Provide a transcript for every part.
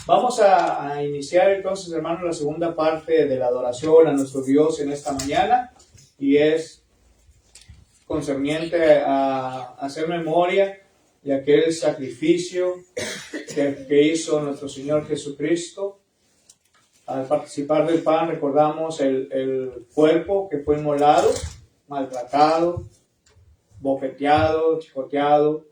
Vamos a iniciar entonces, hermanos, la segunda parte de la adoración a nuestro Dios en esta mañana, y es concerniente a hacer memoria de aquel sacrificio que hizo nuestro Señor Jesucristo. Al participar del pan recordamos el cuerpo que fue inmolado, maltratado, bofeteado, chicoteado.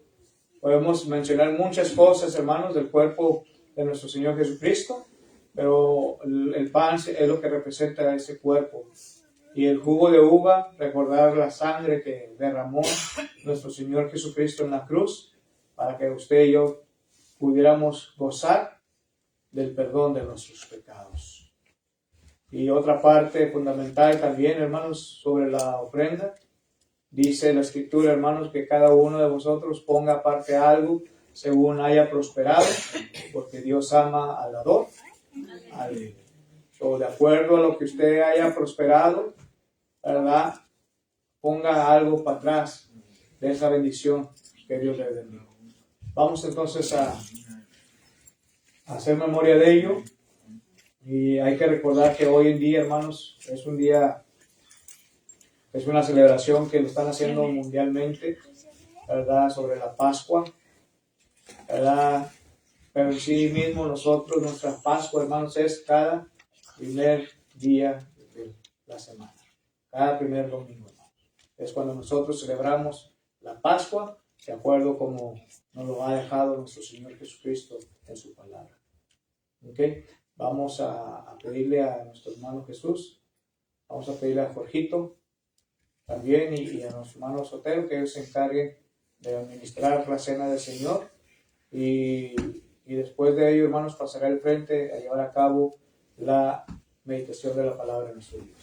Podemos mencionar muchas cosas, hermanos, del cuerpo de nuestro Señor Jesucristo, pero el pan es lo que representa ese cuerpo. Y el jugo de uva, recordar la sangre que derramó nuestro Señor Jesucristo en la cruz, para que usted y yo pudiéramos gozar del perdón de nuestros pecados. Y otra parte fundamental también, hermanos, sobre la ofrenda. Dice la Escritura, hermanos, que cada uno de vosotros ponga aparte algo según haya prosperado, porque Dios ama al dador. So, de acuerdo a lo que usted haya prosperado, ¿verdad? Ponga algo para atrás de esa bendición que Dios le bendiga. Vamos entonces a hacer memoria de ello. Y hay que recordar que hoy en día, hermanos, es un día, es una celebración que lo están haciendo mundialmente, ¿verdad? Sobre la Pascua, ¿verdad? Pero en sí mismo nosotros, nuestra Pascua, hermanos, es cada primer día de la semana, cada primer domingo, hermanos. Es cuando nosotros celebramos la Pascua, de acuerdo como nos lo ha dejado nuestro Señor Jesucristo en su palabra. ¿Okay? Vamos a pedirle a nuestro hermano Jesús, vamos a pedirle a Jorgito también y a nuestro hermano Sotero que ellos se encarguen de administrar la cena del Señor, y después de ello, hermanos, pasaré al frente a llevar a cabo la meditación de la palabra de nuestro Dios.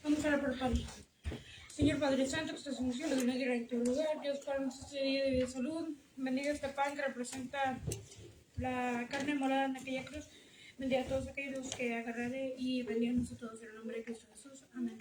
Vamos a orar por Padre. Señor Padre Santo, que estás en el cielo, bendiga en tu lugar. Dios, para nosotros este día de vida y salud. Bendiga este pan que representa la carne molada en aquella cruz. Bendiga a todos aquellos que agarraré y bendiga a todos en el nombre de Cristo Jesús. Amén.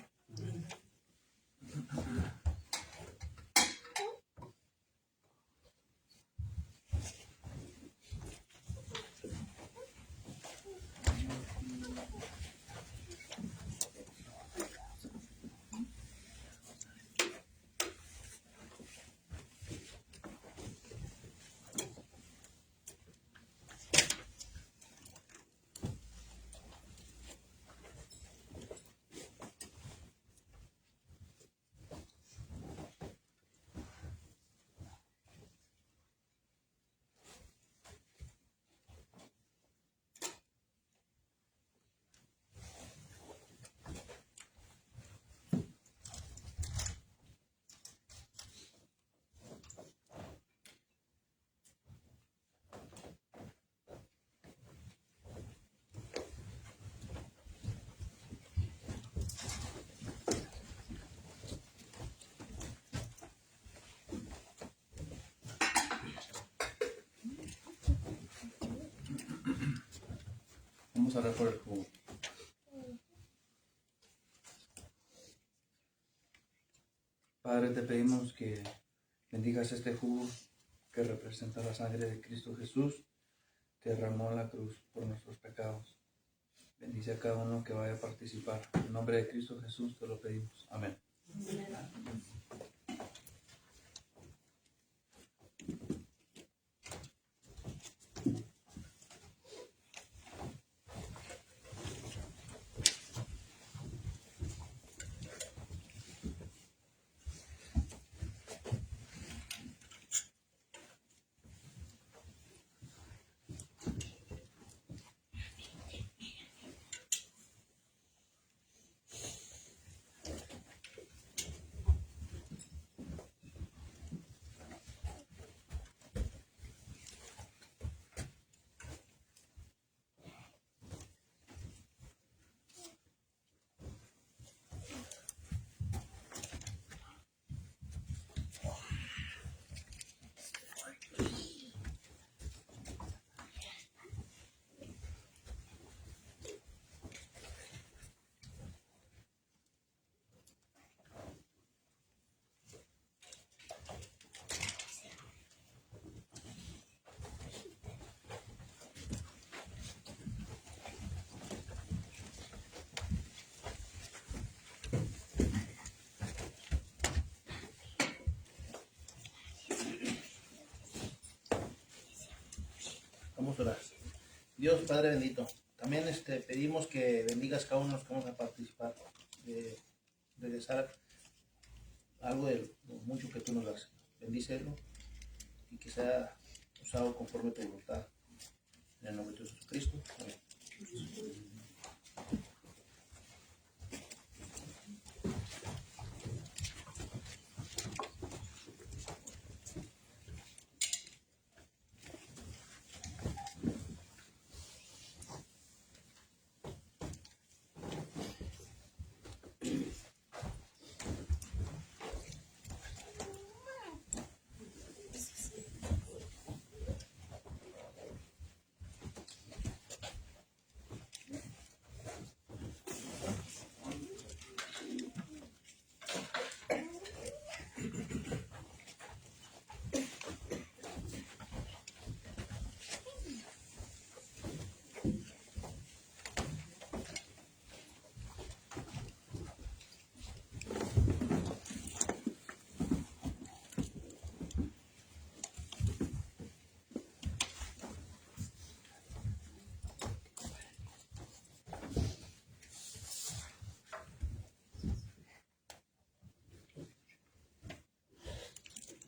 Vamos a orar por el jugo. Padre, te pedimos que bendigas este jugo que representa la sangre de Cristo Jesús, que derramó en la cruz por nuestros pecados. Bendice a cada uno que vaya a participar. En nombre de Cristo Jesús te lo pedimos. Amén. Vamos a orar. Dios Padre bendito, también pedimos que bendigas cada uno de los que vamos a participar, de regresar algo de lo mucho que tú nos das. Bendícelo y que sea usado conforme a tu voluntad. En el nombre de Jesucristo. Amén.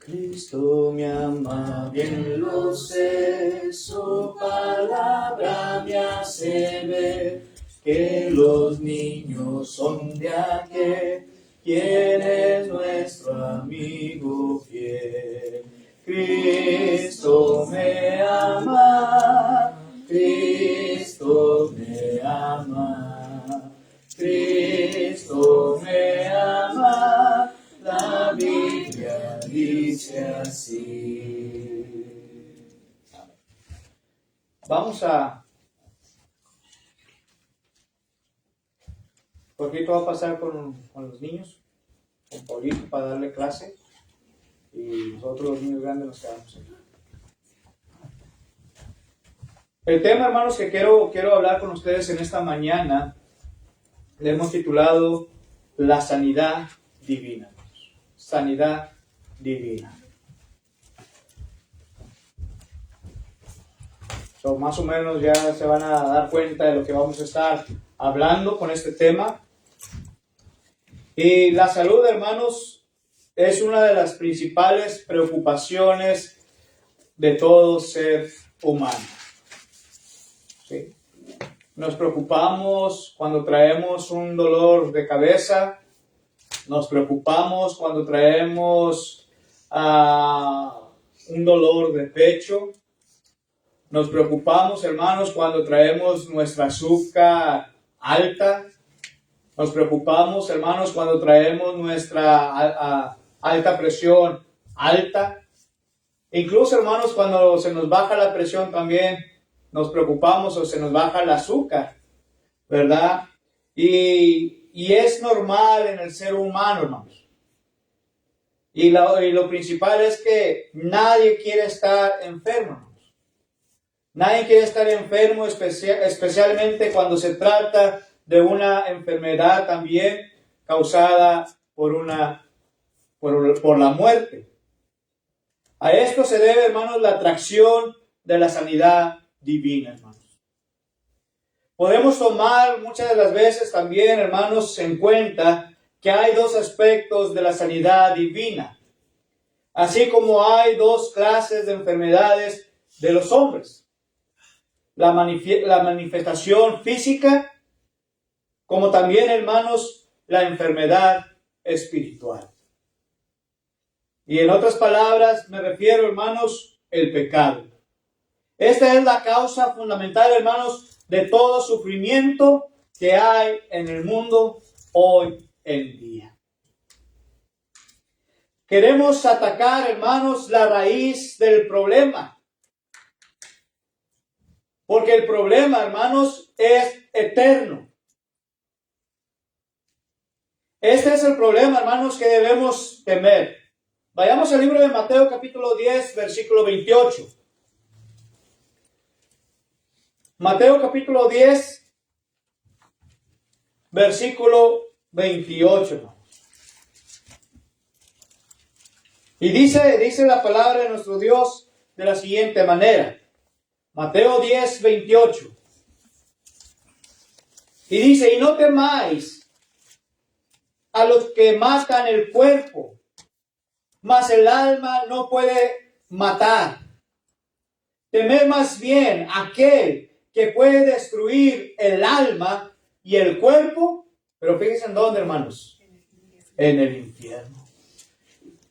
Cristo me ama, bien lo sé, su palabra me hace ver que los niños son de aquel, quien es nuestro amigo fiel. Cristo me ama, Cristo me ama, Cristo me ama, la Biblia dice así. Vamos a... Jorgito va a pasar con los niños, con Paulito para darle clase, y nosotros los niños grandes nos quedamos aquí. El tema, hermanos, que quiero hablar con ustedes en esta mañana, le hemos titulado La sanidad divina. Sanidad divina. So, más o menos ya se van a dar cuenta de lo que vamos a estar hablando con este tema. Y la salud, hermanos, es una de las principales preocupaciones de todo ser humano. ¿Sí? Nos preocupamos cuando traemos un dolor de cabeza. Nos preocupamos cuando traemos un dolor de pecho. Nos preocupamos, hermanos, cuando traemos nuestra azúcar alta. Nos preocupamos, hermanos, cuando traemos nuestra alta presión alta. Incluso, hermanos, cuando se nos baja la presión también nos preocupamos o se nos baja el azúcar, ¿verdad? Y es normal en el ser humano, hermanos. Y lo principal es que nadie quiere estar enfermo, hermanos. Nadie quiere estar enfermo, especialmente cuando se trata de una enfermedad también causada por la muerte. A esto se debe, hermanos, la atracción de la sanidad divina, hermanos. Podemos tomar muchas de las veces también, hermanos, en cuenta que hay dos aspectos de la sanidad divina, así como hay dos clases de enfermedades de los hombres. La manifestación física, como también, hermanos, la enfermedad espiritual. Y en otras palabras, me refiero, hermanos, el pecado. Esta es la causa fundamental, hermanos, de todo sufrimiento que hay en el mundo hoy en día. Queremos atacar, hermanos, la raíz del problema. Porque el problema, hermanos, es eterno. Este es el problema, hermanos, que debemos temer. Vayamos al libro de Mateo capítulo 10, versículo 28. Mateo capítulo 10, versículo 28, hermanos. Y dice la palabra de nuestro Dios de la siguiente manera. Mateo 10, 28. Y dice, y no temáis a los que matan el cuerpo, mas el alma no puede matar. Temed más bien aquel que puede destruir el alma y el cuerpo, pero fíjense en dónde, hermanos, en el infierno.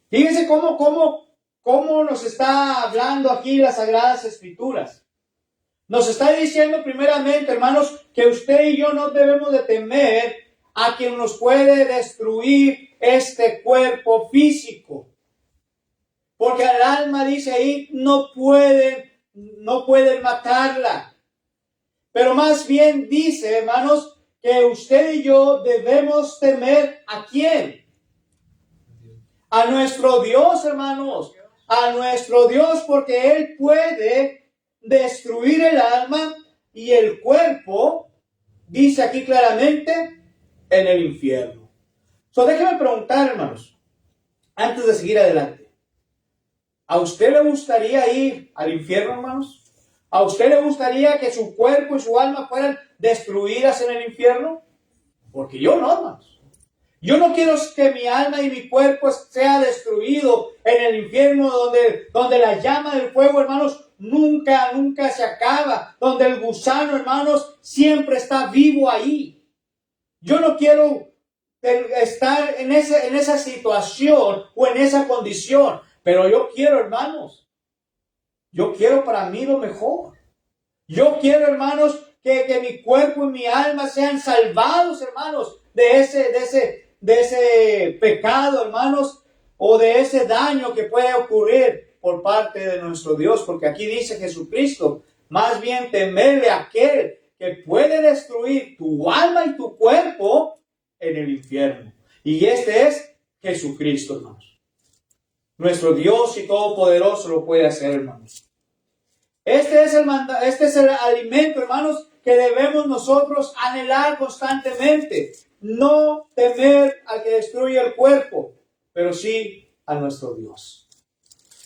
Fíjense cómo nos está hablando aquí las Sagradas Escrituras. Nos está diciendo primeramente, hermanos, que usted y yo no debemos de temer a quien nos puede destruir este cuerpo físico. Porque el alma, dice ahí, no pueden matarla. Pero más bien dice, hermanos, que usted y yo debemos temer ¿a quién? A nuestro Dios, hermanos. A nuestro Dios, porque Él puede destruir el alma y el cuerpo, dice aquí claramente, en el infierno. Déjeme preguntar, hermanos, antes de seguir adelante. ¿A usted le gustaría ir al infierno, hermanos? ¿A usted le gustaría que su cuerpo y su alma fueran destruidas en el infierno? Porque yo no, hermanos. Yo no quiero que mi alma y mi cuerpo sea destruido en el infierno donde la llama del fuego, hermanos, nunca se acaba. Donde el gusano, hermanos, siempre está vivo ahí. Yo no quiero estar en esa situación o en esa condición. Pero yo quiero, hermanos, yo quiero para mí lo mejor. Yo quiero, hermanos, que mi cuerpo y mi alma sean salvados, hermanos, de ese pecado, hermanos, o de ese daño que puede ocurrir por parte de nuestro Dios. Porque aquí dice Jesucristo, más bien temerle a aquel que puede destruir tu alma y tu cuerpo en el infierno. Y este es Jesucristo, hermanos. Nuestro Dios y Todopoderoso lo puede hacer, hermanos. Este es el alimento, hermanos, que debemos nosotros anhelar constantemente. No temer al que destruye el cuerpo, pero sí a nuestro Dios.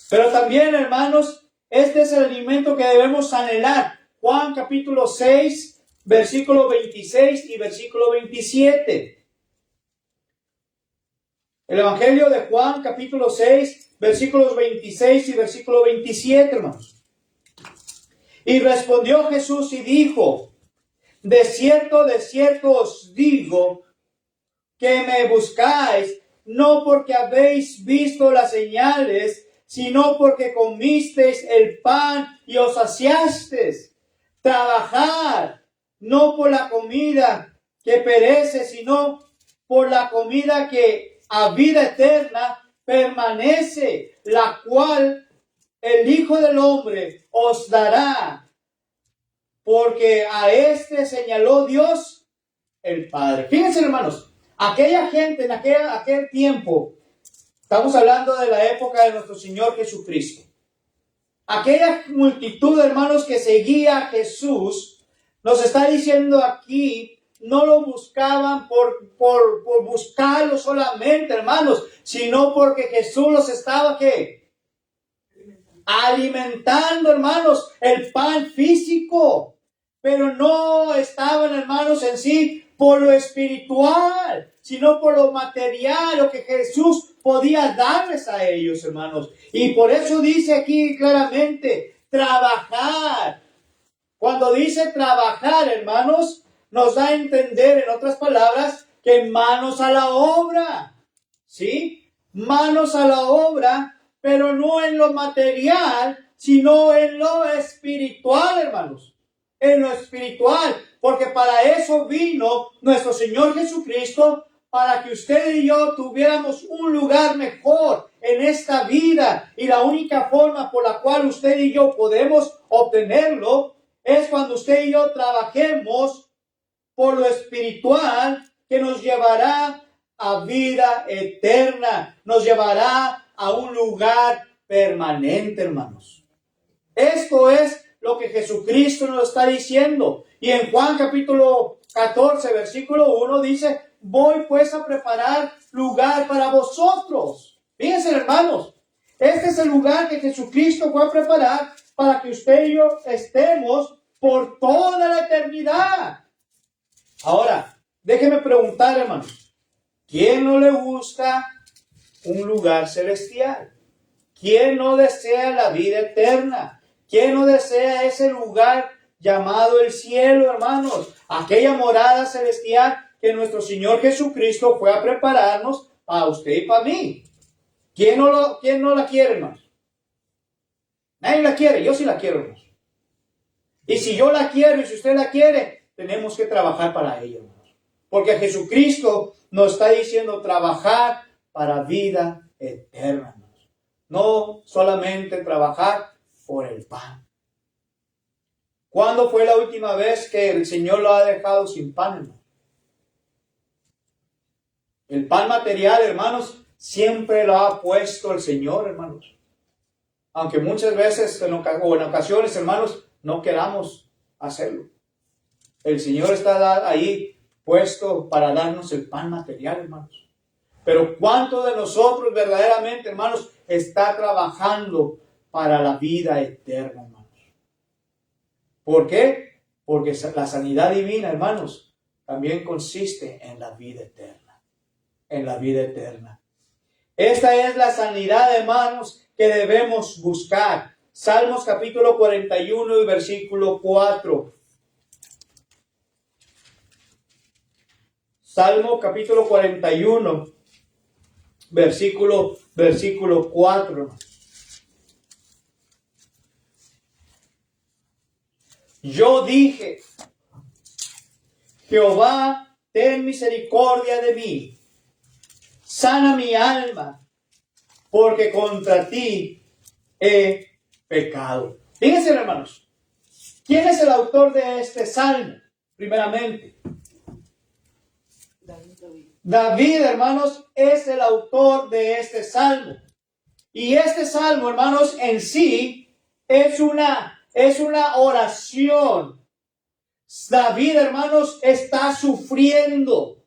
Pero también, hermanos, este es el alimento que debemos anhelar. Juan capítulo 6, versículo 26 y versículo 27. El Evangelio de Juan capítulo 6, versículos 26 y versículo 27, hermanos. Y respondió Jesús y dijo, de cierto os digo que me buscáis, no porque habéis visto las señales, sino porque comisteis el pan y os saciasteis. Trabajad, no por la comida que perece, sino por la comida que a vida eterna permanece, la cual el Hijo del Hombre os dará, porque a este señaló Dios el Padre. Fíjense, hermanos, aquella gente en aquel tiempo, estamos hablando de la época de nuestro Señor Jesucristo, aquella multitud, hermanos, que seguía a Jesús, nos está diciendo aquí, no lo buscaban por buscarlo solamente, hermanos, sino porque Jesús los estaba, ¿qué? Alimentando, hermanos, el pan físico, pero no estaban, hermanos, en sí por lo espiritual, sino por lo material, lo que Jesús podía darles a ellos, hermanos. Y por eso dice aquí claramente, trabajar. Cuando dice trabajar, hermanos, nos da a entender, en otras palabras, que manos a la obra, ¿sí? Manos a la obra, pero no en lo material, sino en lo espiritual, hermanos. En lo espiritual, porque para eso vino nuestro Señor Jesucristo, para que usted y yo tuviéramos un lugar mejor en esta vida. Y la única forma por la cual usted y yo podemos obtenerlo es cuando usted y yo trabajemos por lo espiritual, que nos llevará a vida eterna, nos llevará a un lugar permanente, hermanos. Esto es lo que Jesucristo nos está diciendo. Y en Juan capítulo 14, versículo 1 dice, voy pues a preparar lugar para vosotros. Fíjense, hermanos, este es el lugar que Jesucristo fue a preparar para que usted y yo estemos por toda la eternidad. Ahora, déjeme preguntar, hermanos, ¿quién no le gusta un lugar celestial? ¿Quién no desea la vida eterna? ¿Quién no desea ese lugar llamado el cielo, hermanos? Aquella morada celestial que nuestro Señor Jesucristo fue a prepararnos para usted y para mí. ¿Quién no la quiere, hermanos? Nadie la quiere, yo sí la quiero, hermanos. Y si yo la quiero y si usted la quiere, tenemos que trabajar para ella, hermanos. Porque Jesucristo nos está diciendo trabajar para vida eterna, hermanos. No solamente trabajar por el pan. ¿Cuándo fue la última vez que el Señor lo ha dejado sin pan, hermanos? El pan material, hermanos, siempre lo ha puesto el Señor, hermanos. Aunque muchas veces o en ocasiones, hermanos, no queramos hacerlo. El Señor está ahí puesto para darnos el pan material, hermanos. Pero ¿cuántos de nosotros verdaderamente, hermanos, está trabajando para la vida eterna, hermanos? ¿Por qué? Porque la sanidad divina, hermanos, también consiste en la vida eterna. En la vida eterna. Esta es la sanidad, hermanos, que debemos buscar. Salmos capítulo 41 y versículo 4. Salmo capítulo 41, versículo 4. Yo dije, Jehová, ten misericordia de mí. Sana mi alma, porque contra ti he pecado. Fíjense, hermanos, ¿quién es el autor de este salmo? Primeramente, David, hermanos, es el autor de este salmo. Y este salmo, hermanos, en sí es una oración. David, hermanos, está sufriendo.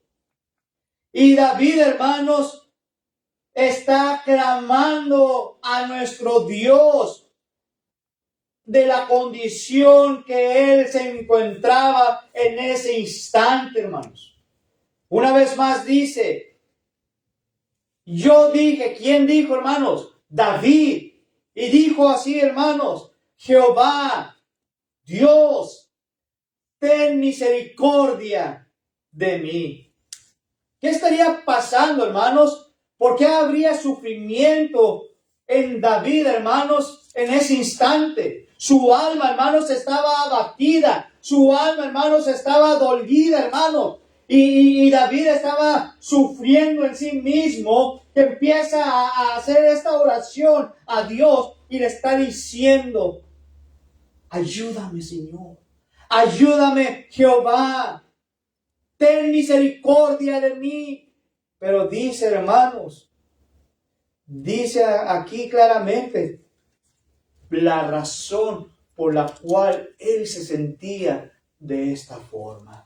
Y David, hermanos, está clamando a nuestro Dios de la condición que él se encontraba en ese instante, hermanos. Una vez más dice, yo dije, ¿quién dijo, hermanos? David. Y dijo así, hermanos, Jehová, Dios, ten misericordia de mí. ¿Qué estaría pasando, hermanos? ¿Por qué habría sufrimiento en David, hermanos, en ese instante? Su alma, hermanos, estaba abatida. Su alma, hermanos, estaba dolida, hermanos. Y David estaba sufriendo en sí mismo, que empieza a hacer esta oración a Dios y le está diciendo, ayúdame, Señor. Ayúdame, Jehová. Ten misericordia de mí. Pero dice, hermanos, dice aquí claramente la razón por la cual él se sentía de esta forma.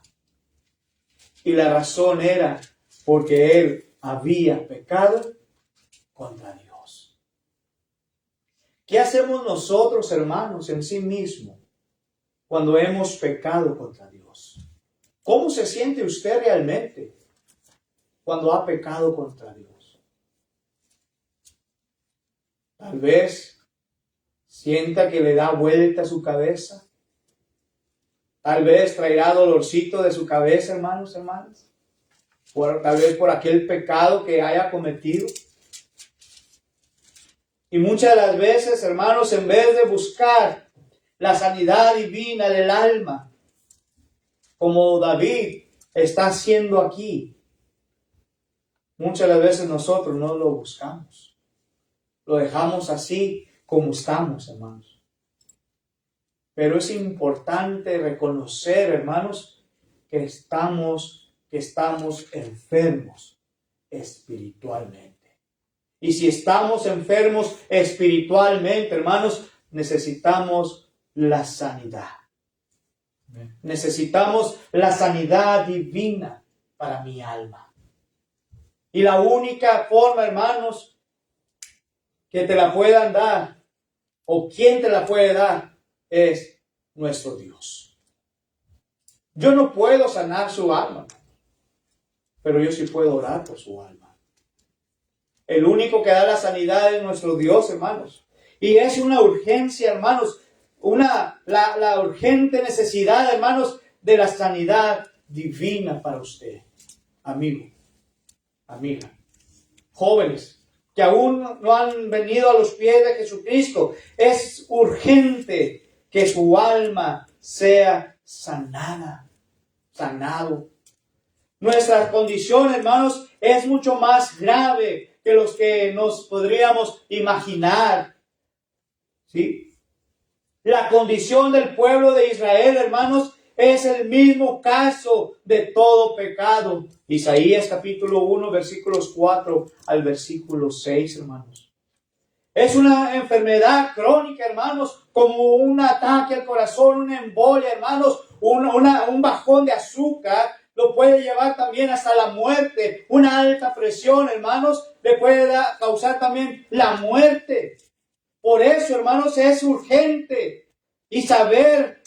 Y la razón era porque él había pecado contra Dios. ¿Qué hacemos nosotros, hermanos, en sí mismo cuando hemos pecado contra Dios? ¿Cómo se siente usted realmente cuando ha pecado contra Dios? Tal vez sienta que le da vuelta a su cabeza. Tal vez traerá dolorcito de su cabeza, hermanos, hermanas. Tal vez por aquel pecado que haya cometido. Y muchas de las veces, hermanos, en vez de buscar la sanidad divina del alma, como David está haciendo aquí, muchas de las veces nosotros no lo buscamos. Lo dejamos así como estamos, hermanos. Pero es importante reconocer, hermanos, que estamos enfermos espiritualmente. Y si estamos enfermos espiritualmente, hermanos, necesitamos la sanidad. Necesitamos la sanidad divina para mi alma. Y la única forma, hermanos, que te la puedan dar o quién te la puede dar es nuestro Dios. Yo no puedo sanar su alma, pero yo sí puedo orar por su alma. El único que da la sanidad es nuestro Dios, hermanos. Y es una urgencia, hermanos, la urgente necesidad, hermanos, de la sanidad divina para usted, amigo, amiga, jóvenes que aún no han venido a los pies de Jesucristo. Es urgente que su alma sea sanada, sanado. Nuestra condición, hermanos, es mucho más grave que los que nos podríamos imaginar. ¿Sí? La condición del pueblo de Israel, hermanos, es el mismo caso de todo pecado. Isaías capítulo 1, versículos 4 al versículo 6, hermanos. Es una enfermedad crónica, hermanos, como un ataque al corazón, una embolia, hermanos, un bajón de azúcar. Lo puede llevar también hasta la muerte. Una alta presión, hermanos, le puede causar también la muerte. Por eso, hermanos, es urgente y saber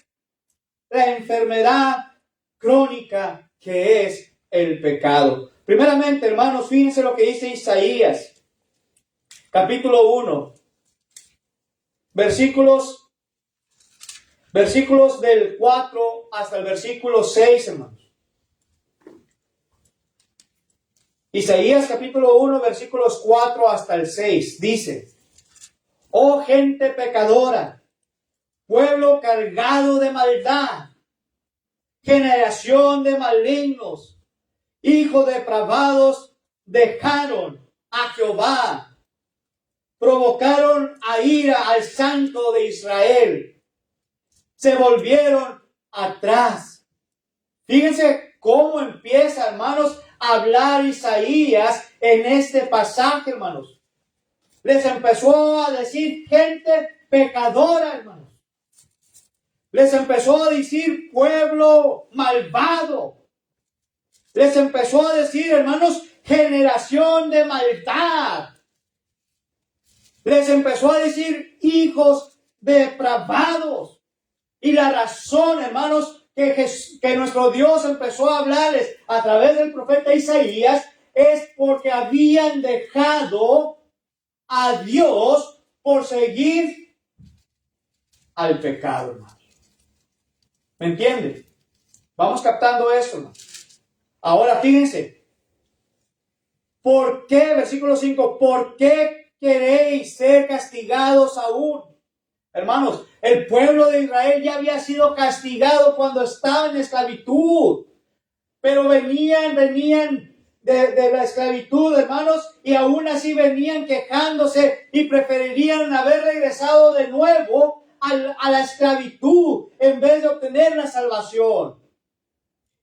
la enfermedad crónica que es el pecado. Primeramente, hermanos, fíjense lo que dice Isaías, capítulo 1, versículos del 4 hasta el versículo 6, hermanos. Isaías capítulo 1, versículos 4 hasta el 6, dice: Oh gente pecadora, pueblo cargado de maldad, generación de malignos, hijos depravados, dejaron a Jehová, provocaron a ira al Santo de Israel, se volvieron atrás. Fíjense cómo empieza, hermanos, a hablar Isaías en este pasaje, hermanos. Les empezó a decir gente pecadora, hermanos. Les empezó a decir pueblo malvado. Les empezó a decir, hermanos, generación de maldad. Les empezó a decir hijos depravados. Y la razón, hermanos, que nuestro Dios empezó a hablarles a través del profeta Isaías es porque habían dejado a Dios por seguir al pecado, hermano. ¿Me entienden? Vamos captando eso, hermano. Ahora fíjense. ¿Por qué? Versículo 5. ¿Por qué queréis ser castigados aún? Hermanos, el pueblo de Israel ya había sido castigado cuando estaba en esclavitud. Pero venían de la esclavitud, hermanos, y aún así venían quejándose y preferirían haber regresado de nuevo a la esclavitud en vez de obtener la salvación.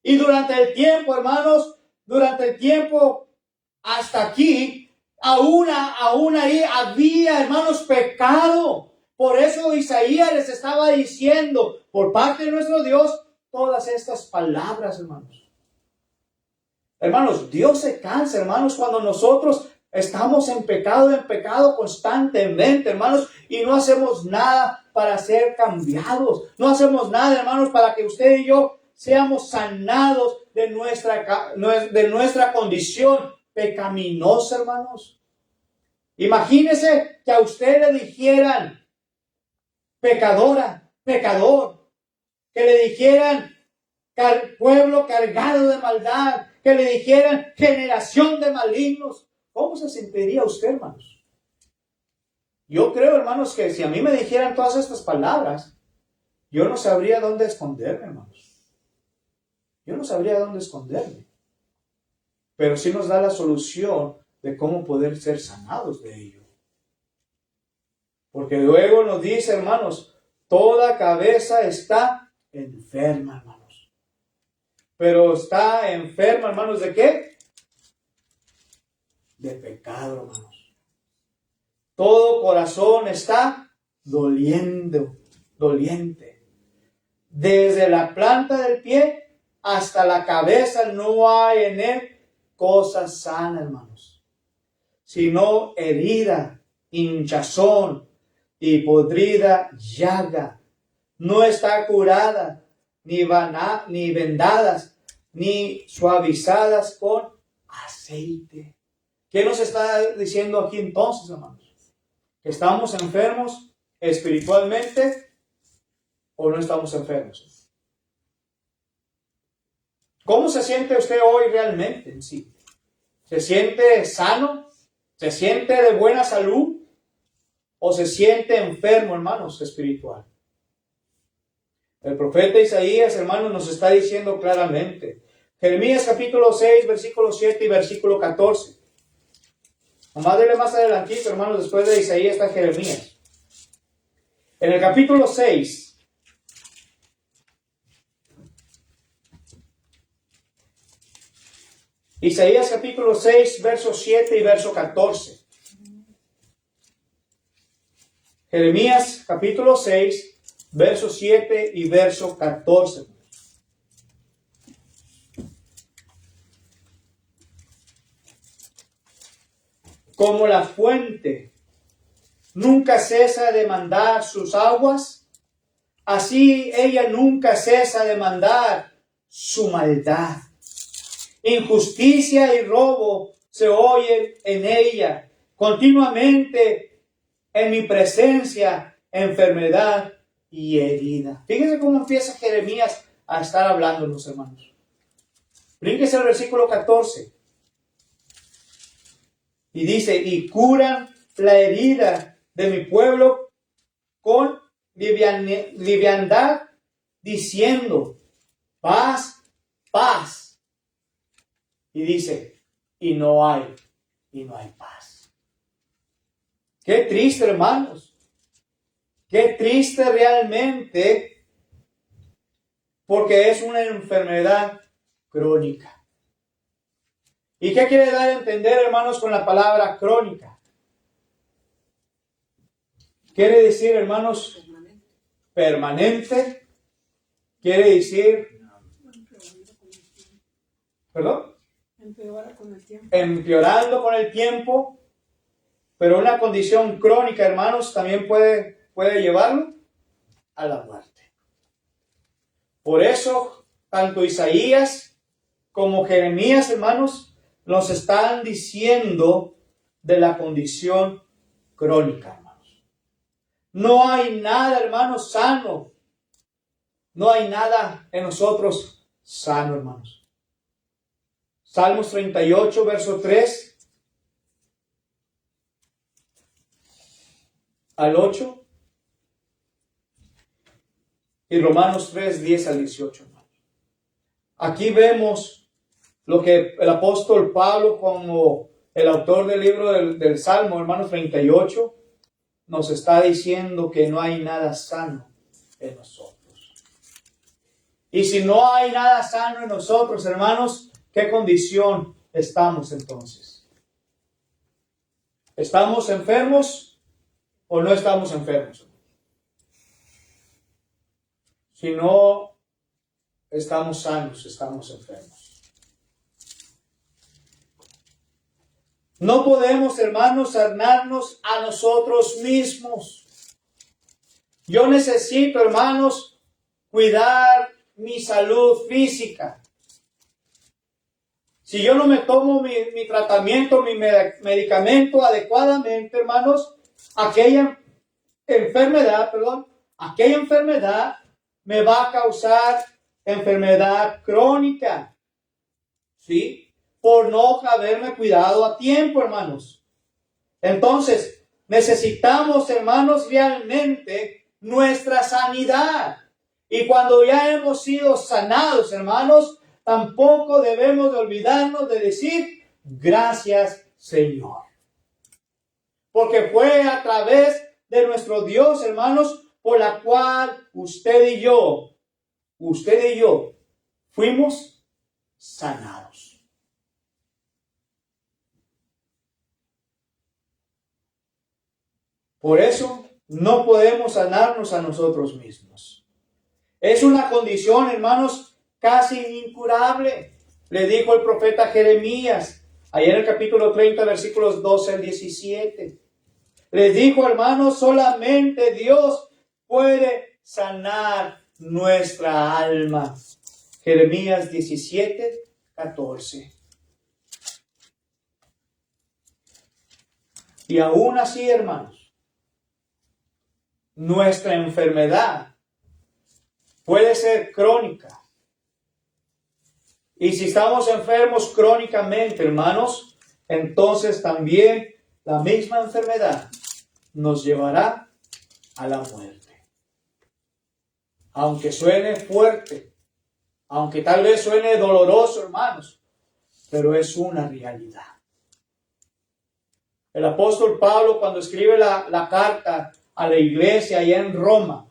Y durante el tiempo, hermanos, hasta aquí, aún ahí había, hermanos, pecado. Por eso Isaías les estaba diciendo, por parte de nuestro Dios, todas estas palabras, hermanos. Hermanos, Dios se cansa, hermanos, cuando nosotros estamos en pecado constantemente, hermanos, y no hacemos nada para ser cambiados. No hacemos nada, hermanos, para que usted y yo seamos sanados de nuestra condición pecaminosa, hermanos. Imagínese que a usted le dijeran pecadora, pecador, que le dijeran pueblo cargado de maldad, que le dijeran generación de malignos. ¿Cómo se sentiría usted, hermanos? Yo creo, hermanos, que si a mí me dijeran todas estas palabras, yo no sabría dónde esconderme, hermanos. Yo no sabría dónde esconderme. Pero sí nos da la solución de cómo poder ser sanados de ello. Porque luego nos dice, hermanos, toda cabeza está enferma, hermanos. Pero está enferma, hermanos, ¿de qué? De pecado, hermanos. Todo corazón está doliente. Desde la planta del pie hasta la cabeza no hay en él cosa sana, hermanos. Sino herida, hinchazón, y podrida llaga. No está curada, ni vendadas, ni suavizadas con aceite. ¿Qué nos está diciendo aquí entonces, hermanos? ¿Que estamos enfermos espiritualmente o no estamos enfermos? ¿Cómo se siente usted hoy realmente en sí? ¿Se siente sano? ¿Se siente de buena salud? ¿O se siente enfermo, hermanos, espiritual? El profeta Isaías, hermanos, nos está diciendo claramente. Jeremías capítulo 6, versículo 7 y versículo 14. Nomás dele más adelantito, hermanos, después de Isaías está Jeremías. En el capítulo 6, Isaías capítulo 6, verso 7 y verso 14. Jeremías capítulo 6, verso 7 y verso 14. Como la fuente nunca cesa de mandar sus aguas, así ella nunca cesa de mandar su maldad. Injusticia y robo se oyen en ella. Continuamente en mi presencia, enfermedad y herida. Fíjense cómo empieza Jeremías a estar hablando, los hermanos. Brínquese al versículo 14. Y dice, y curan la herida de mi pueblo con liviandad, diciendo, paz, paz. Y dice, y no hay paz. Qué triste, hermanos. Qué triste realmente, porque es una enfermedad crónica. ¿Y qué quiere dar a entender, hermanos, con la palabra crónica? Quiere decir, hermanos, permanente. Quiere decir, ¿perdón? Empeorando con el tiempo. Pero una condición crónica, hermanos, también puede llevarlo a la muerte. Por eso, tanto Isaías como Jeremías, hermanos, nos están diciendo de la condición crónica, hermanos. No hay nada, hermanos, sano. No hay nada en nosotros sano, hermanos. Salmos 38, verso 3 al 8. Y Romanos 3, 10 al 18, hermanos. Aquí vemos lo que el apóstol Pablo, como el autor del libro del Salmo, hermanos 38, nos está diciendo que no hay nada sano en nosotros. Y si no hay nada sano en nosotros, hermanos, ¿qué condición estamos entonces? ¿Estamos enfermos o no estamos enfermos? Si no estamos sanos, estamos enfermos. No podemos, hermanos, sanarnos a nosotros mismos. Yo necesito, hermanos, cuidar mi salud física. Si yo no me tomo mi tratamiento, mi medicamento adecuadamente, hermanos, aquella enfermedad me va a causar enfermedad crónica, ¿sí? Por no haberme cuidado a tiempo, hermanos. Entonces, necesitamos, hermanos, realmente nuestra sanidad. Y cuando ya hemos sido sanados, hermanos, tampoco debemos de olvidarnos de decir, gracias, Señor. Porque fue a través de nuestro Dios, hermanos, por la cual usted y yo fuimos sanados. Por eso no podemos sanarnos a nosotros mismos. Es una condición, hermanos, casi incurable. Le dijo el profeta Jeremías, ahí en el capítulo 30, versículos 12 al 17. Les dijo, hermanos, solamente Dios puede sanar nuestra alma. Jeremías 17:14. Y aún así, hermanos, nuestra enfermedad puede ser crónica. Y si estamos enfermos crónicamente, hermanos, entonces también la misma enfermedad nos llevará a la muerte. Aunque suene fuerte, aunque tal vez suene doloroso, hermanos, pero es una realidad. El apóstol Pablo, cuando escribe la carta a la iglesia allá en Roma,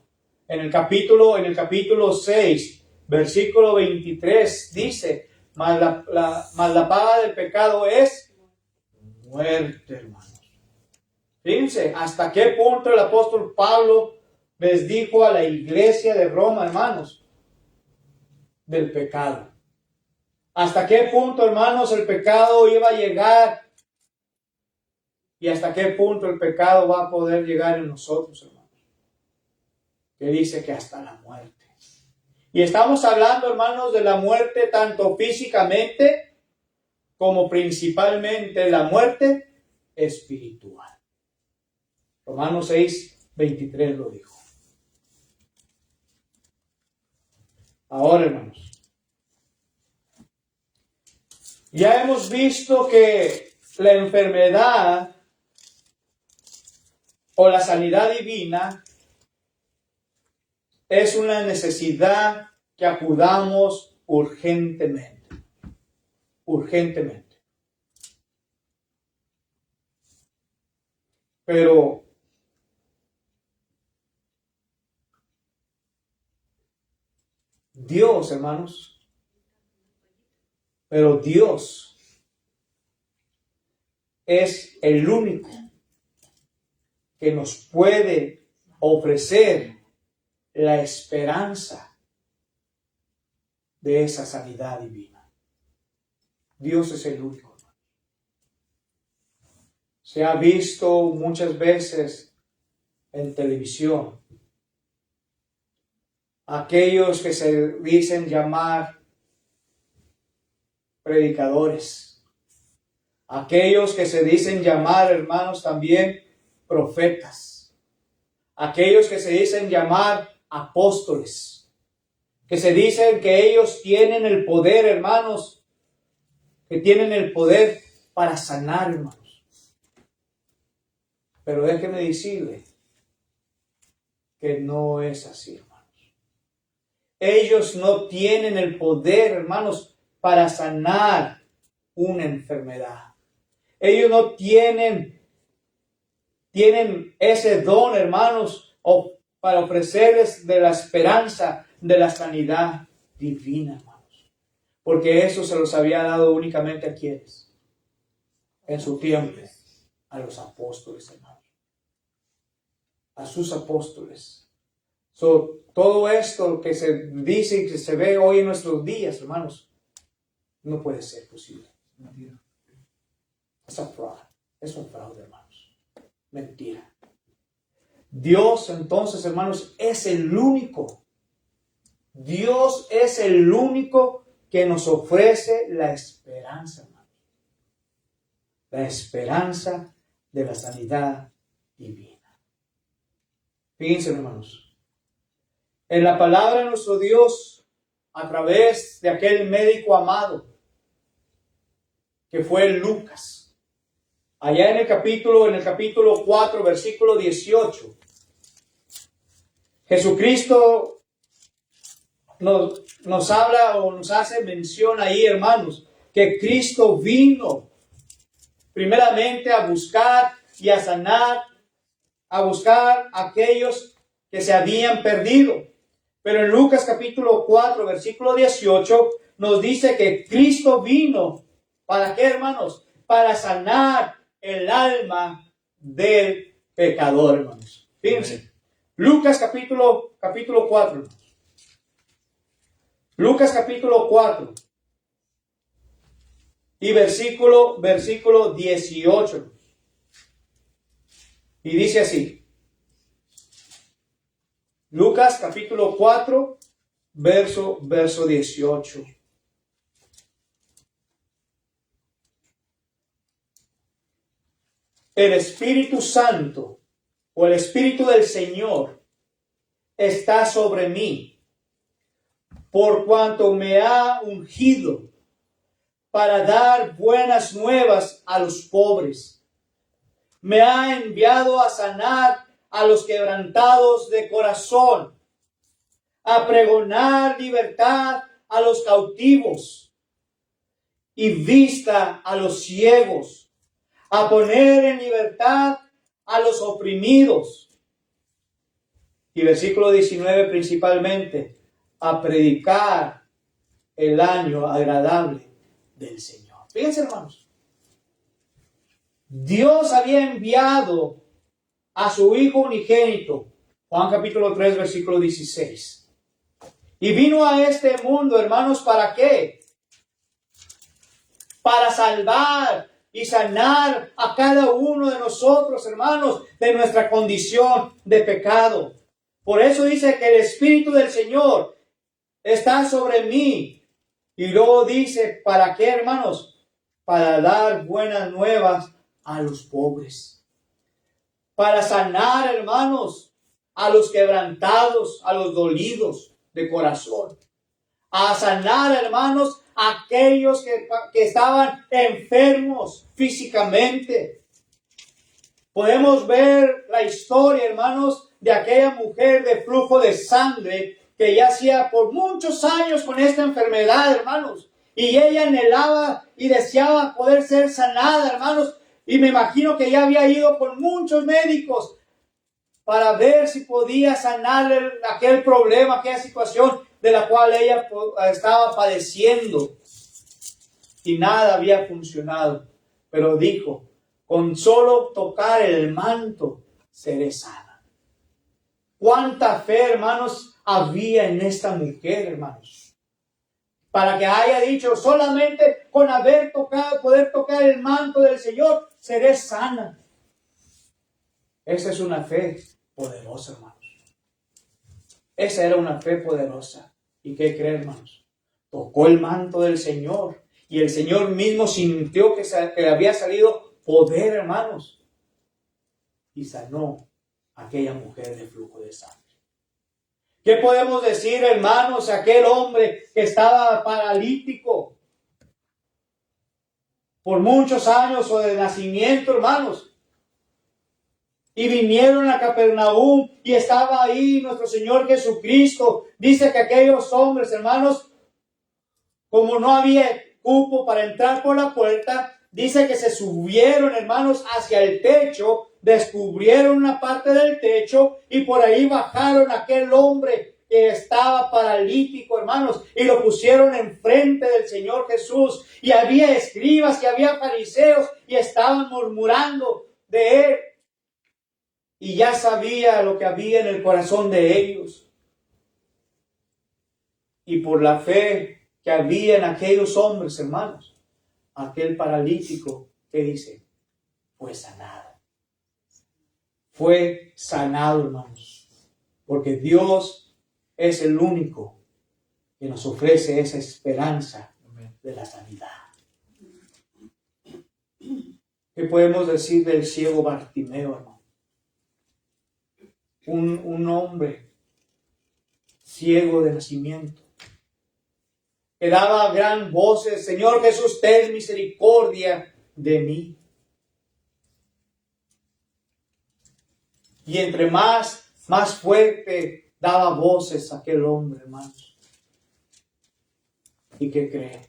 en el capítulo 6, versículo 23, dice, mas la paga del pecado es muerte, hermanos. Fíjense, hasta qué punto el apóstol Pablo les dijo a la iglesia de Roma, hermanos, del pecado. Hasta qué punto, hermanos, el pecado iba a llegar y hasta qué punto el pecado va a poder llegar en nosotros, hermanos. Que dice que hasta la muerte. Y estamos hablando, hermanos, de la muerte tanto físicamente como principalmente la muerte espiritual. Romanos 6:23 lo dijo. Ahora, hermanos, ya hemos visto que la enfermedad o la sanidad divina es una necesidad que acudamos urgentemente. Urgentemente. Pero Dios, hermanos, pero Dios es el único que nos puede ofrecer la esperanza de esa sanidad divina. Dios es el único. Se ha visto muchas veces en televisión aquellos que se dicen llamar predicadores, aquellos que se dicen llamar, hermanos, también profetas, aquellos que se dicen llamar apóstoles, que se dicen que ellos tienen el poder, hermanos, que tienen el poder para sanar, hermanos. Pero déjeme decirle que no es así, hermanos. Ellos no tienen el poder, hermanos, para sanar una enfermedad. Ellos no tienen ese don, hermanos, para ofrecerles de la esperanza de la sanidad divina, hermanos. Porque eso se los había dado únicamente a quienes, en su tiempo, a los apóstoles, hermanos. A sus apóstoles. Todo esto que se dice y que se ve hoy en nuestros días, hermanos, no puede ser posible. Mentira. Es un fraude, hermanos. Mentira. Dios, entonces, hermanos, es el único. Dios es el único que nos ofrece la esperanza, hermanos. La esperanza de la sanidad divina. Fíjense, hermanos. En la palabra de nuestro Dios, a través de aquel médico amado, que fue Lucas, allá en el capítulo 4, versículo 18, Jesucristo nos habla o nos hace mención ahí, hermanos, que Cristo vino primeramente a buscar y a sanar, a buscar a aquellos que se habían perdido. Pero en Lucas capítulo 4, versículo 18, nos dice que Cristo vino, ¿para qué, hermanos? Para sanar el alma del pecador, hermanos. Fíjense. Lucas capítulo 4. Lucas capítulo 4. Y versículo 18. Y dice así. Lucas capítulo 4, verso 18. El Espíritu Santo o el Espíritu del Señor está sobre mí, por cuanto me ha ungido para dar buenas nuevas a los pobres. Me ha enviado a sanar a los quebrantados de corazón, a pregonar libertad a los cautivos y vista a los ciegos, a poner en libertad a los oprimidos. Y versículo 19 principalmente, a predicar el año agradable del Señor. Fíjense, hermanos, Dios había enviado a su Hijo unigénito, Juan capítulo 3, versículo 16. Y vino a este mundo, hermanos, ¿para qué? Para salvar y sanar a cada uno de nosotros, hermanos, de nuestra condición de pecado. Por eso dice que el Espíritu del Señor está sobre mí. Y luego dice, ¿para qué, hermanos? Para dar buenas nuevas a los pobres. Para sanar, hermanos, a los quebrantados, a los dolidos de corazón. A sanar, hermanos, a aquellos que estaban enfermos físicamente. Podemos ver la historia, hermanos, de aquella mujer de flujo de sangre que ya hacía por muchos años con esta enfermedad, hermanos. Y ella anhelaba y deseaba poder ser sanada, hermanos. Y me imagino que ya había ido con muchos médicos para ver si podía sanar aquel problema, aquella situación de la cual ella estaba padeciendo. Y nada había funcionado. Pero dijo, con solo tocar el manto, seré sana. ¿Cuánta fe, hermanos, había en esta mujer, hermanos? Para que haya dicho, solamente con poder tocar el manto del Señor, seré sana. Esa es una fe poderosa, hermanos. Esa era una fe poderosa. ¿Y qué creen, hermanos? Tocó el manto del Señor. Y el Señor mismo sintió que le había salido poder, hermanos. Y sanó a aquella mujer de flujo de sangre. ¿Qué podemos decir, hermanos, a aquel hombre que estaba paralítico por muchos años o de nacimiento, hermanos? Y vinieron a Capernaum y estaba ahí nuestro Señor Jesucristo. Dice que aquellos hombres, hermanos, como no había cupo para entrar por la puerta, dice que se subieron, hermanos, hacia el techo, descubrieron una parte del techo y por ahí bajaron a aquel hombre que estaba paralítico, hermanos, y lo pusieron enfrente del Señor Jesús. Y había escribas y había fariseos y estaban murmurando de él. Y ya sabía lo que había en el corazón de ellos. Y por la fe que había en aquellos hombres, hermanos, aquel paralítico, ¿qué dice? Fue sanado. Fue sanado, hermanos. Porque Dios es el único que nos ofrece esa esperanza de la sanidad. ¿Qué podemos decir del ciego Bartimeo, hermano? Un hombre ciego de nacimiento, que daba gran voces, Señor Jesús, ten misericordia de mí. Y entre más fuerte daba voces aquel hombre, hermanos. ¿Y qué cree?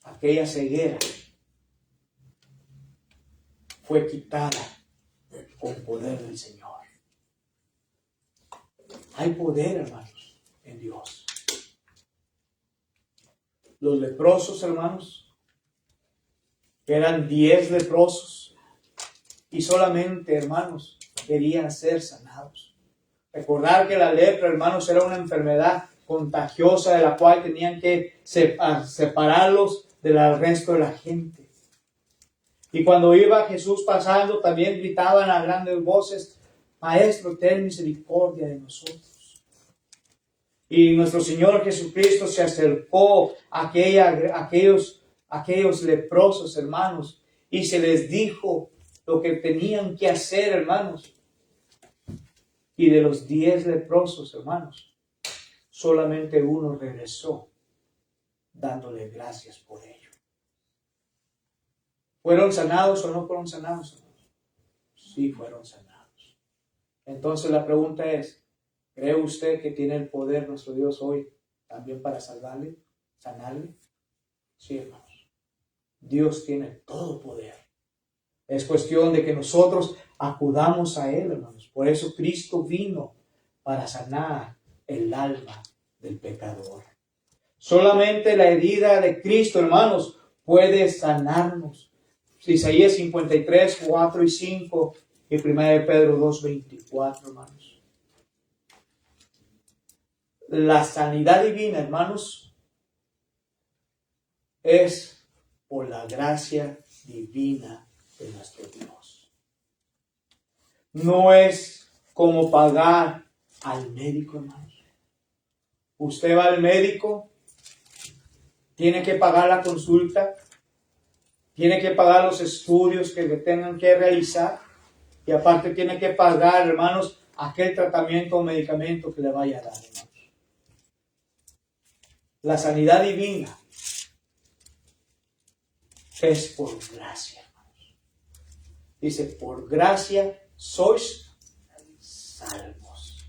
Aquella ceguera fue quitada con poder del Señor. Hay poder, hermanos, en Dios. Los leprosos, hermanos, que eran 10 leprosos y solamente, hermanos, querían ser sanados. Recordar que la lepra, hermanos, era una enfermedad contagiosa de la cual tenían que separarlos del resto de la gente. Y cuando iba Jesús pasando, también gritaban a grandes voces, Maestro, ten misericordia de nosotros. Y nuestro Señor Jesucristo se acercó a aquellos leprosos, hermanos, y se les dijo lo que tenían que hacer, hermanos. Y de los 10 leprosos, hermanos, solamente uno regresó dándole gracias por ello. ¿Fueron sanados o no fueron sanados, hermanos? Sí, fueron sanados. Entonces la pregunta es, ¿cree usted que tiene el poder nuestro Dios hoy también para salvarle, sanarle? Sí, hermanos. Dios tiene todo poder. Es cuestión de que nosotros acudamos a Él, hermanos. Por eso Cristo vino para sanar el alma del pecador. Solamente la herida de Cristo, hermanos, puede sanarnos. Isaías 53, 4 y 5 y 1 Pedro 2, 24, hermanos. La sanidad divina, hermanos, es por la gracia divina de nuestro Dios. No es como pagar al médico, hermanos. Usted va al médico, tiene que pagar la consulta, tiene que pagar los estudios que le tengan que realizar y aparte tiene que pagar, hermanos, aquel tratamiento o medicamento que le vaya a dar, hermanos. La sanidad divina es por gracia, hermanos. Dice, por gracia sois salvos.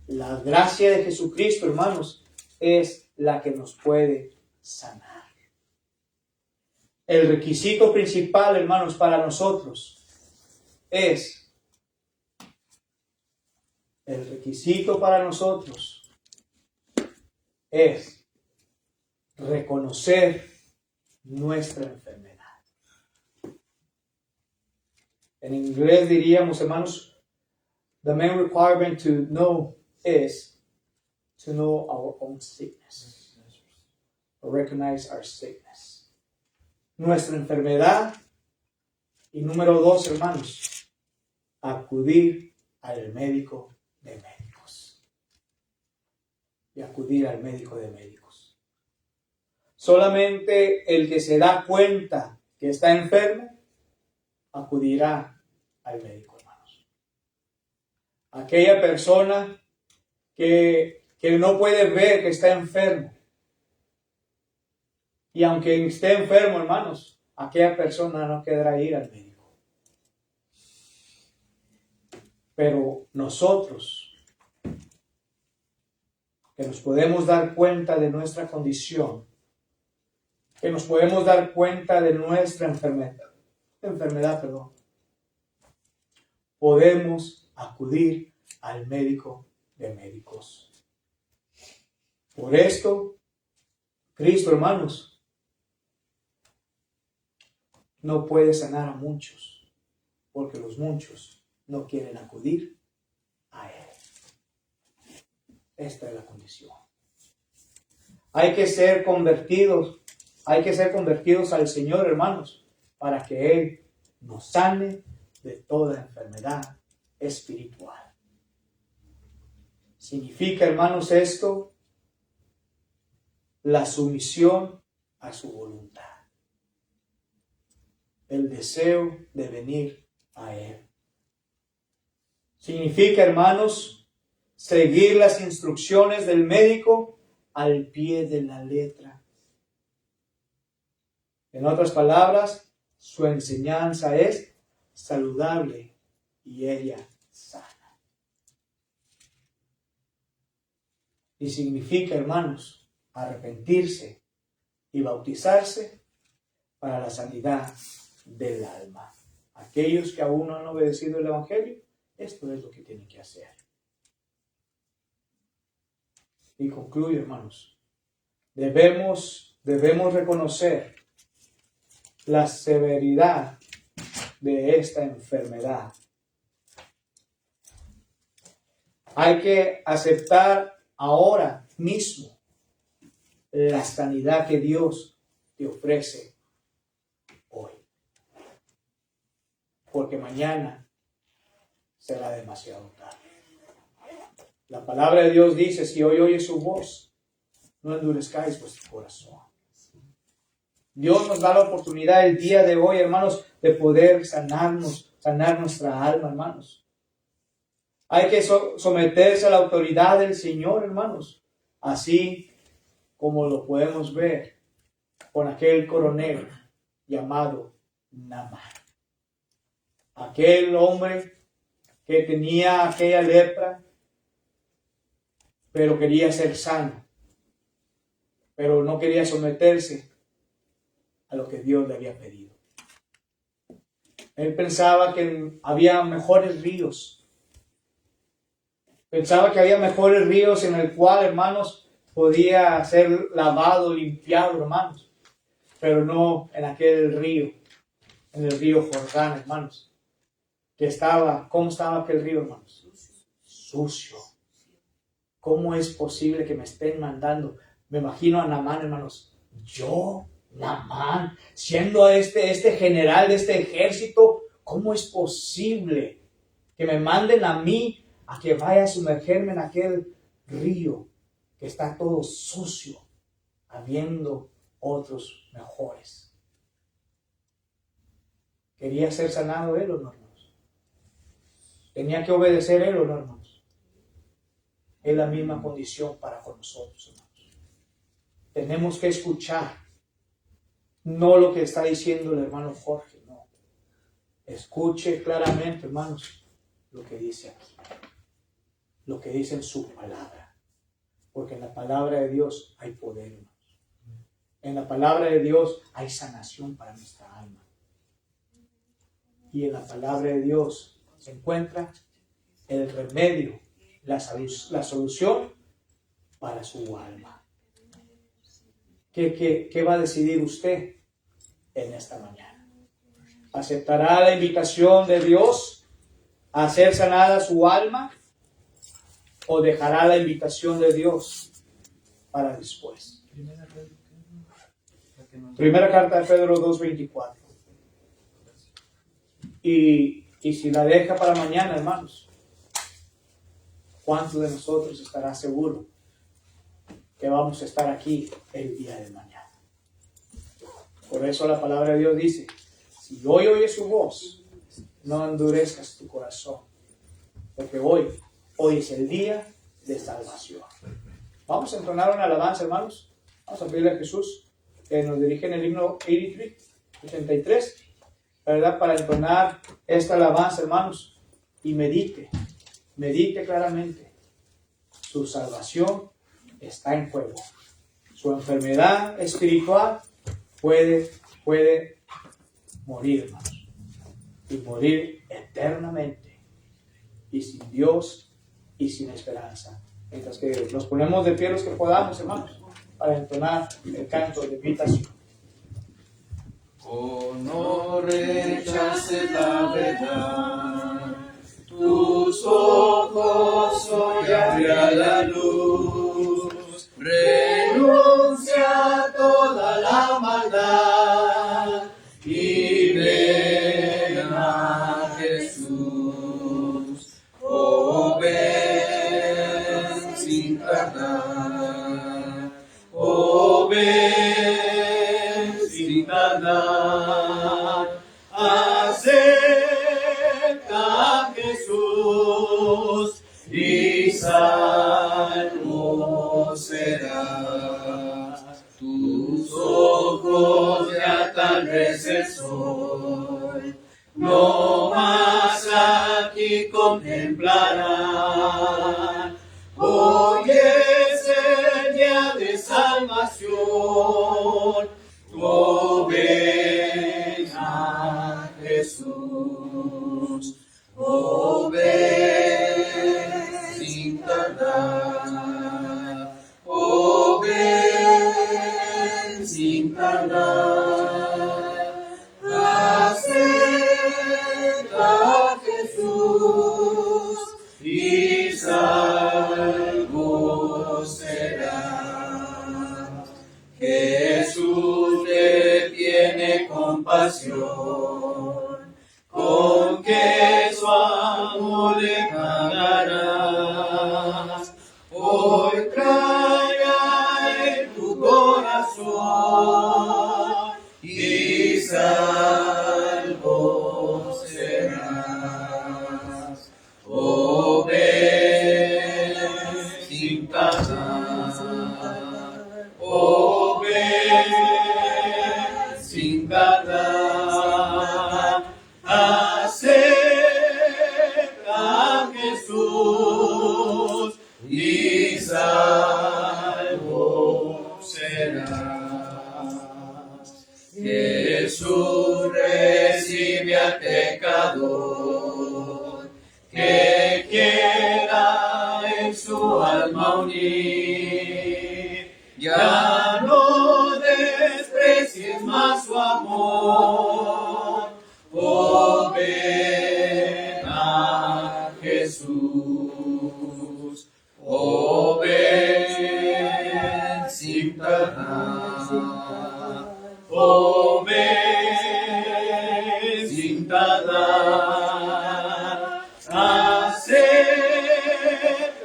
La gracia de Jesucristo, hermanos, es la que nos puede sanar. El requisito principal, hermanos, para nosotros es reconocer nuestra enfermedad. En inglés diríamos, hermanos, the main requirement to know is to know our own sickness, or recognize our sickness. Nuestra enfermedad. Y número 2, hermanos, acudir al médico de médicos. Y acudir al médico de médicos. Solamente el que se da cuenta que está enfermo, acudirá al médico, hermanos. Aquella persona que no puede ver que está enfermo. Y aunque esté enfermo, hermanos, aquella persona no querrá ir al médico. Pero nosotros, que nos podemos dar cuenta de nuestra condición, que nos podemos dar cuenta de nuestra enfermedad, podemos acudir al médico de médicos. Por esto, Cristo, hermanos, no puede sanar a muchos, porque los muchos no quieren acudir a Él. Esta es la condición. Hay que ser convertidos al Señor, hermanos, para que Él nos sane de toda enfermedad espiritual. Significa, hermanos, esto, la sumisión a su voluntad. El deseo de venir a Él. Significa, hermanos, seguir las instrucciones del médico al pie de la letra. En otras palabras, su enseñanza es saludable y ella sana. Y significa, hermanos, arrepentirse y bautizarse para la sanidad del alma. Aquellos que aún no han obedecido el Evangelio, esto es lo que tienen que hacer. Y concluyo, hermanos. Debemos reconocer la severidad de esta enfermedad. Hay que aceptar ahora mismo la sanidad que Dios te ofrece hoy. porque mañana será demasiado tarde. La palabra de Dios dice, si hoy oyes su voz, no endurezcáis vuestro corazón. Dios nos da la oportunidad el día de hoy, hermanos, de poder sanar nuestra alma, hermanos. Hay que someterse a la autoridad del Señor, hermanos. Así como lo podemos ver con aquel coronel llamado Naamán. Aquel hombre que tenía aquella lepra, pero quería ser sano. Pero no quería someterse a lo que Dios le había pedido. Él pensaba que había mejores ríos. Pensaba que había mejores ríos en el cual, hermanos, podía ser lavado, limpiado, hermanos. Pero no en aquel río, en el río Jordán, hermanos. ¿Cómo estaba aquel río, hermanos? Sucio. ¿Cómo es posible que me estén mandando? Me imagino a Naamán, hermanos. Yo, Naamán, siendo este general de este ejército, ¿cómo es posible que me manden a mí a que vaya a sumergerme en aquel río que está todo sucio, habiendo otros mejores? ¿Quería ser sanado él o no, hermanos? ¿Tenía que obedecer él o no, hermanos? Es la misma condición para con nosotros, hermanos. Tenemos que escuchar, no lo que está diciendo el hermano Jorge, no. Escuche claramente, hermanos, lo que dice aquí, lo que dice en su palabra, porque en la palabra de Dios hay poder, hermanos. En la palabra de Dios hay sanación para nuestra alma. Y en la palabra de Dios se encuentra el remedio, la solución para su alma. ¿Qué va a decidir usted en esta mañana? ¿Aceptará la invitación de Dios a ser sanada su alma? ¿O dejará la invitación de Dios para después? Primera carta de Pedro 2:24. Y si la deja para mañana, hermanos, ¿cuántos de nosotros estará seguro que vamos a estar aquí el día de mañana? Por eso la palabra de Dios dice, si hoy oyes su voz, no endurezcas tu corazón, porque hoy es el día de salvación. Vamos a entonar una alabanza, hermanos. Vamos a pedirle a Jesús que nos dirija en el himno 83, ¿verdad? Para entonar esta alabanza, hermanos, y medite claramente. Su salvación está en juego. Su enfermedad espiritual puede morir, hermanos, y morir eternamente, y sin Dios y sin esperanza. Mientras que nos ponemos de pie los que podamos, hermanos, para entonar el canto de invitación. Oh, no rechaces la verdad, tus ojos hoy abrirá la luz, renuncia a toda la maldad y ven a Jesús. Oh, ven sin tardar, oh, ven sin tardar, acerca a Jesús y salvo serás. Tus ojos ya tal vez el sol no más aquí contemplarán. Hoy es el día de salvación. Oh, ven a Jesús. Oh, ven sin tardar. Oh, ven sin tardar. Acerca a Jesús y salvo serás. Jesús le tiene compasión. Con le cantarás. Hoy traiga en tu corazón y salvo serás. Oh, ven sin tardar. Oh, ven sin tardar. Acepta a Jesús y salvo serás. Jesús recibe al pecador que quiera en su alma unir. Ya no desprecies más su amor. Oh, ven a Jesús. Oh, ven sin tardar. Oh, ven sin tardar. Acepta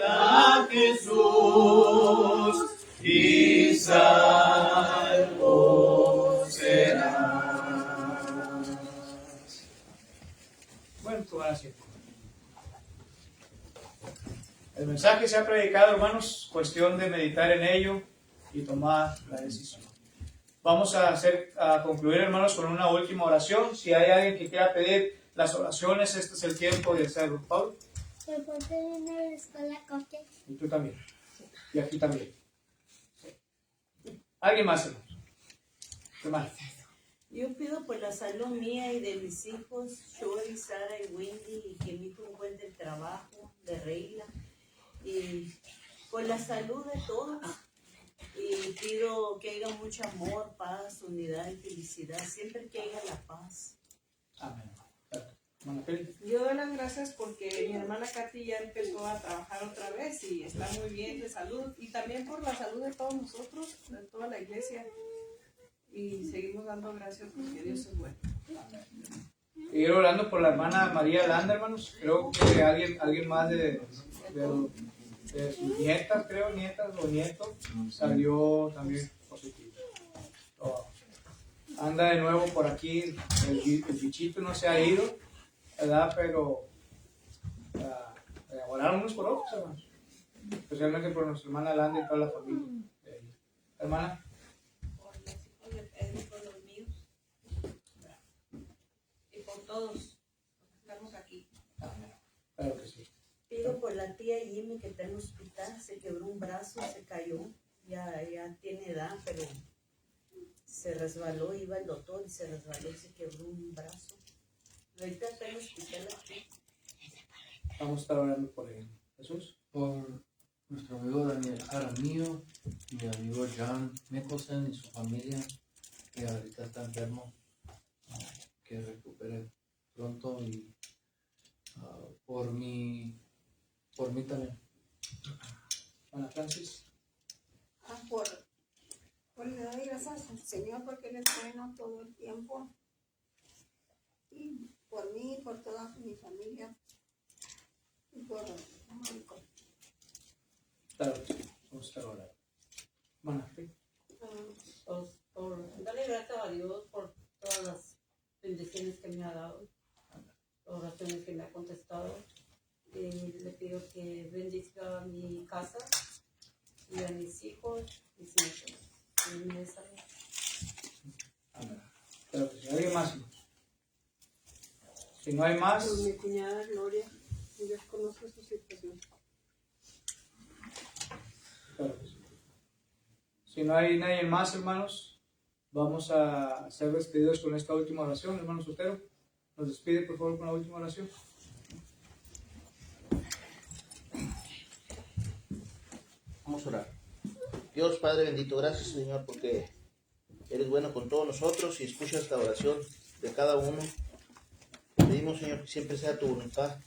a Jesús y salvo serás. Bueno, tomar asiento. El mensaje se ha predicado, hermanos, cuestión de meditar en ello y tomar la decisión. Vamos a concluir, hermanos, con una última oración. Si hay alguien que quiera pedir las oraciones, este es el tiempo de hacerlo. Pablo. ¿Se puede ir a la escuela Coque? Y tú también. Y aquí también. ¿Alguien más, hermanos? ¿Qué más? Yo pido por la salud mía y de mis hijos, Shori, Sara y Wendy, y que mi hijo encuentre el trabajo de Reila. Y por la salud de todos. Y pido que haya mucho amor, paz, unidad y felicidad, siempre que haya la paz. Amén. Hermana Peli. Yo doy las gracias porque mi hermana Katy ya empezó a trabajar otra vez y está muy bien de salud. Y también por la salud de todos nosotros, de toda la iglesia. Y seguimos dando gracias porque Dios es bueno. Y ir orando por la hermana María Landa, hermanos. Creo que alguien más de sus nietas, nietas o nietos, salió también positivo. Anda de nuevo por aquí, el bichito no se ha ido, ¿verdad? Pero oraron unos por otros, hermanos. Especialmente por nuestra hermana Landa y toda la familia de ella. Hermana. Por los hijos de Pedro y por los míos. Y por todos los que estamos aquí. Amén. Claro que sí. Pido por la tía Jimmy que está en el hospital, se quebró un brazo, se cayó, ya tiene edad, pero se resbaló, iba al doctor y se resbaló y se quebró un brazo. Ahorita está en el hospital aquí. Vamos a estar orando por ella. Jesús. Por nuestro amigo Daniel Jaramillo, mi amigo John Mickelson y su familia, que ahorita está enfermo, que recupere pronto, y por mí también. Ana Francis. Le doy gracias al Señor porque Él es bueno todo el tiempo. Y por mí, por toda mi familia. Y por Mónico. Claro, vamos a estar orando. Hermana Peli. Por darle gracias a Dios por todas las bendiciones que me ha dado, oraciones que me ha contestado. Le pido que bendiga a mi casa y a mis hijos, mis nietos. Y me dé salud. Amén. Claro que sí. ¿Alguien más? Si no hay más, Por mi cuñada Gloria, Dios conoce su situación. claro que sí. Si no hay nadie más, hermanos, vamos a ser despedidos con esta última oración. Hermano Sotero, nos despide por favor con la última oración. Vamos a orar. Dios Padre bendito, gracias Señor porque eres bueno con todos nosotros y escuchas la oración de cada uno. Pedimos Señor que siempre sea tu voluntad,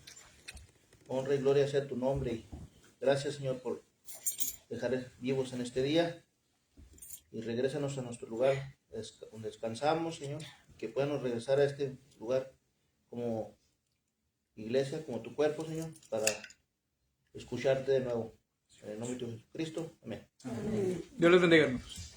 honra y gloria sea tu nombre, y gracias Señor por dejar vivos en este día, y regrésanos a nuestro lugar donde descansamos Señor, que podamos regresar a este lugar como iglesia, como tu cuerpo, Señor, para escucharte de nuevo. En el nombre de Jesucristo. Amén. Dios les bendiga, hermanos.